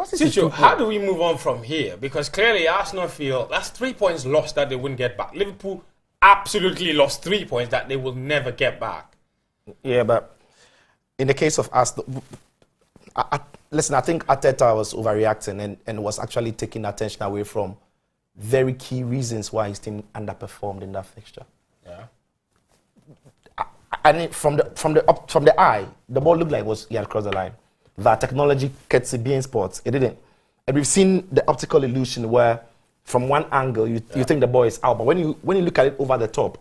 Sitso, how do we move on from here? Because clearly Arsenal feel that's 3 points lost that they wouldn't get back. Liverpool absolutely lost 3 points that they will never get back. Yeah, but in the case of Arsenal, listen, I think Arteta was overreacting and was actually taking attention away from very key reasons why his team underperformed in that fixture. Yeah. And from the eye, the ball looked like he had crossed the line. That technology gets it being sports. It didn't. And we've seen the optical illusion where from one angle you think the ball is out, but when you look at it over the top,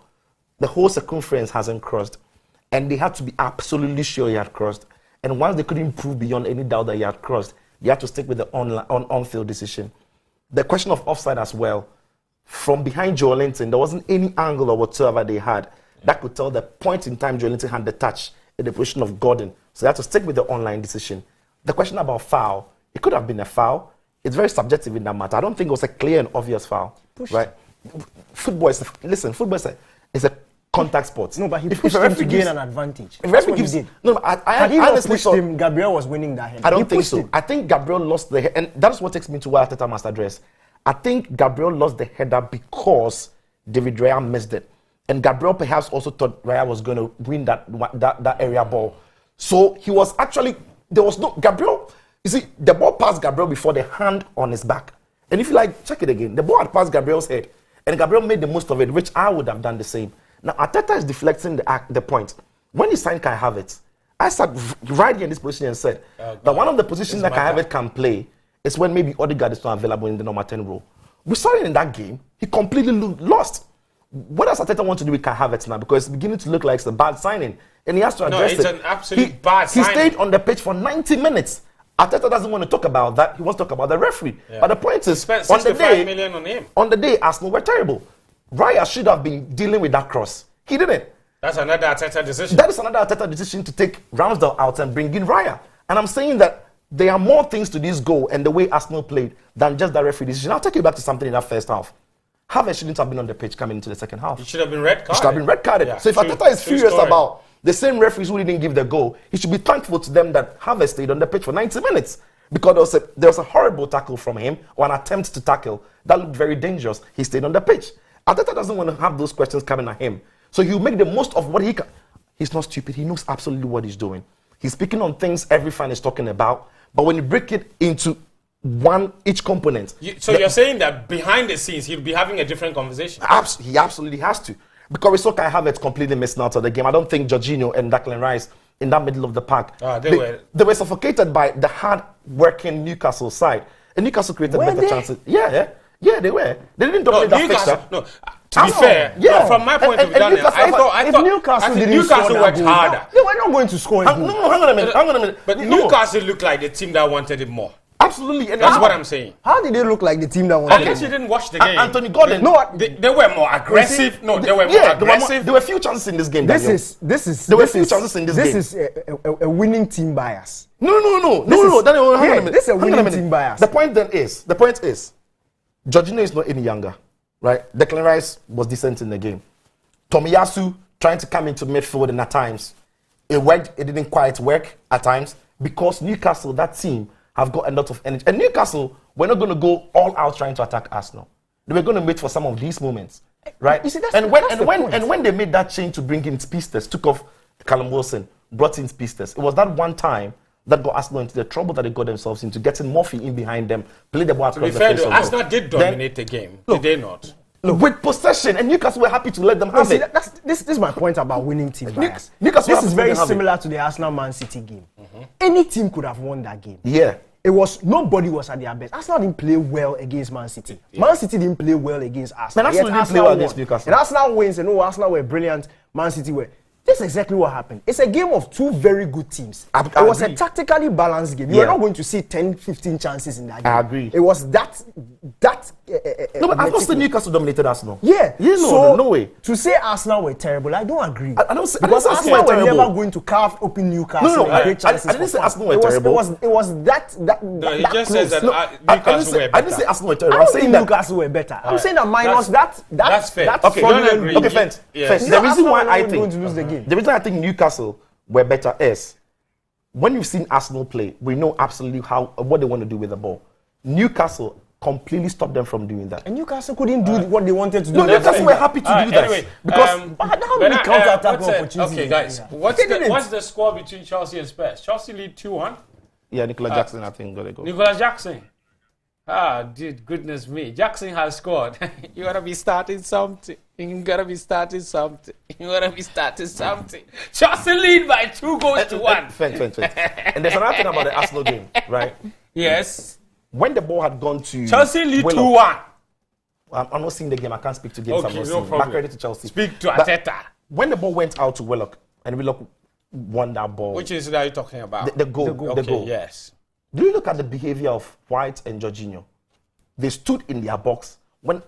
the whole circumference hasn't crossed. And they had to be absolutely sure he had crossed. And once they couldn't prove beyond any doubt that he had crossed, they had to stick with the on-field decision. The question of offside as well, from behind Joe Linton, there wasn't any angle or whatsoever they had that could tell the point in time Joe Linton had the touch in the position of Gordon. So they had to stick with the online decision. The question about foul, it could have been a foul. It's very subjective in that matter. I don't think it was a clear and obvious foul. Right? Football is a contact sport. No, but he pushed him to gain an advantage. That's what he did. No, had he not pushed him, Gabriel was winning that head. I don't think so. I think Gabriel lost the head, and that's what takes me to what Arteta must address. I think Gabriel lost the header because David Raya missed it. And Gabriel perhaps also thought Raya was going to win that area ball. So he was actually, there was no, Gabriel, you see, the ball passed Gabriel before the hand on his back. And if you like, check it again. The ball had passed Gabriel's head. And Gabriel made the most of it, which I would have done the same. Now, Arteta is deflecting the point. When he signed Kai Havertz, I sat right here in this position and said that one of the positions that Kai Havertz can play is when maybe Odegaard is not available in the number 10 role. We saw it in that game. He completely lost. What does Arteta want to do with Kai Havertz now? Because it's beginning to look like it's a bad signing. And he has to address it. No, it's an absolute bad signing. He stayed on the pitch for 90 minutes. Arteta doesn't want to talk about that. He wants to talk about the referee. Yeah. But the point is, spent 65 million on him. On the day, Arsenal were terrible. Raya should have been dealing with that cross. He didn't. That's another Arteta decision. That is another Arteta decision to take Ramsdale out and bring in Raya. And I'm saying that there are more things to this goal and the way Arsenal played than just that referee decision. I'll take you back to something in that first half. Havertz shouldn't have been on the pitch coming into the second half. He should have been red carded. He should have been red carded. Yeah, so if Arteta is furious about the same referees who didn't give the goal, he should be thankful to them that Havertz stayed on the pitch for 90 minutes. Because there was a horrible tackle from him, or an attempt to tackle, that looked very dangerous. He stayed on the pitch. Arteta doesn't want to have those questions coming at him. So he'll make the most of what he can. He's not stupid. He knows absolutely what he's doing. He's speaking on things every fan is talking about. But when you break it into each component. You're saying that behind the scenes, he'll be having a different conversation? He absolutely has to. Because we saw Kai Havertz completely missing out of the game. I don't think Jorginho and Declan Rice in that middle of the park. They were suffocated by the hard-working Newcastle side. And Newcastle created better chances. Yeah, they were. They didn't dominate that fixture. No, to be fair, from my point of view, I thought Newcastle worked harder. They were not going to score. Hang on a minute. But Newcastle looked like the team that wanted it more. Absolutely. And that's what I'm saying. How did they look like the team that wanted it? Unless you didn't watch the game. Anthony Gordon. They were more aggressive. They were more aggressive. There were few chances in this game. There were few chances in this game. This is a winning team bias. No. Hang on a minute. This is a winning team bias. The point is, Jorginho is not any younger, right? Declan Rice was decent in the game. Tomiyasu trying to come into midfield, and at times it worked. It didn't quite work at times because Newcastle, that team, have got a lot of energy. And Newcastle, we're not going to go all out trying to attack Arsenal. They were going to wait for some of these moments, right? You see, when they made that change to bring in speedsters, took off Callum Wilson, brought in speedsters, it was that one time that got Arsenal into the trouble that they got themselves into, getting Murphy in behind them, play the ball across the face. Arsenal did dominate the game, did they not? With possession, and Newcastle were happy to let them have it. This is my point about winning team bias. This is very similar to the Arsenal-Man City game. Any team could have won that game. Yeah. Nobody was at their best. Arsenal didn't play well against Man City. Yeah. Man City didn't play well against Arsenal. Man Arsenal didn't play well against Newcastle. And Arsenal wins, and Arsenal were brilliant. Man City were. This is exactly what happened. It's a game of two very good teams. It was a tactically balanced game. You were not going to see 10, 15 chances in that game. I agree. It was that. No, but I've not seen Newcastle dominated Arsenal. Yeah. No way. To say Arsenal were terrible, I don't agree. I don't say because Arsenal were never going to carve open Newcastle. No, I didn't say Arsenal were terrible. It was that he just says that Newcastle were better. I didn't say Arsenal were terrible. I'm saying Newcastle were better. I'm saying that minus that. That's fair. Okay, fence. The reason why I think going to lose the game. The reason I think Newcastle were better is when you've seen Arsenal play, we know absolutely what they want to do with the ball. Newcastle completely stopped them from doing that. And Newcastle couldn't do what they wanted to do. No, Newcastle were happy to do that. Anyway, because how many counter-attack opportunities? Okay, guys, what's the score between Chelsea and Spurs? Chelsea lead 2-1. Yeah, Nicola Jackson, I think, got to go. Nicola Jackson. Dude, goodness me. Jackson has scored. You gotta be starting something. You gotta be starting something. Chelsea lead by 2 goals to 1. Thanks. And there's another thing about the Arsenal game, right? Yes. When the ball had gone to Chelsea lead 2-1. I'm not seeing the game. I can't speak to games. Okay, I'm not no seeing. problem. Back credit to Chelsea. Speak to Arteta. When the ball went out to Willock, and Willock won that ball. Which is that you're talking about? The goal. Okay, The goal. yes. Do you look at the behavior of White and Jorginho? They stood in their box. When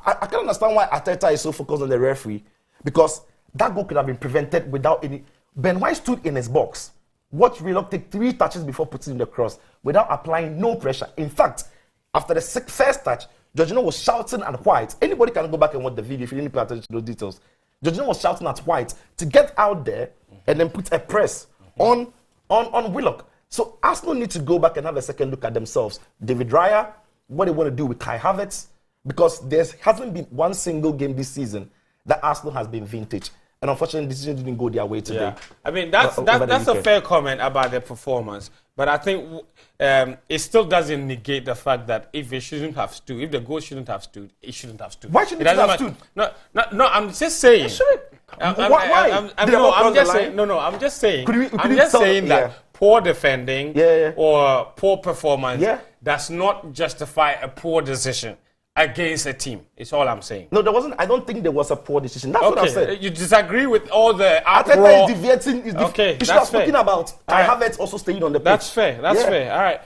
I can understand why Arteta is so focused on the referee, because that goal could have been prevented without any. Ben White stood in his box. Watch Willock take 3 touches before putting in the cross without applying no pressure. In fact, after the first touch, Jorginho was shouting at White. Anybody can go back and watch the video if you didn't pay attention to those details. Jorginho was shouting at White to get out there and then put a press on Willock. So Arsenal need to go back and have a second look at themselves. David Raya, what they want to do with Kai Havertz, because there hasn't been one single game this season that Arsenal has been vintage. And unfortunately, the decision didn't go their way today. Yeah. I mean, that's a fair comment about their performance. But I think it still doesn't negate the fact that if it shouldn't have stood, if the goal shouldn't have stood, it shouldn't have stood. Why shouldn't it have stood? No, I'm just saying. Why? I'm just saying. No, I'm just saying. I'm just saying that poor defending or poor performance does not justify a poor decision against a team. It's all I'm saying. No, there wasn't. I don't think there was a poor decision. That's what I said. You disagree with all the uproar. Arteta is deviating. Okay, you should have spoken about Kai Havertz also staying on the pitch. That's fair. All right.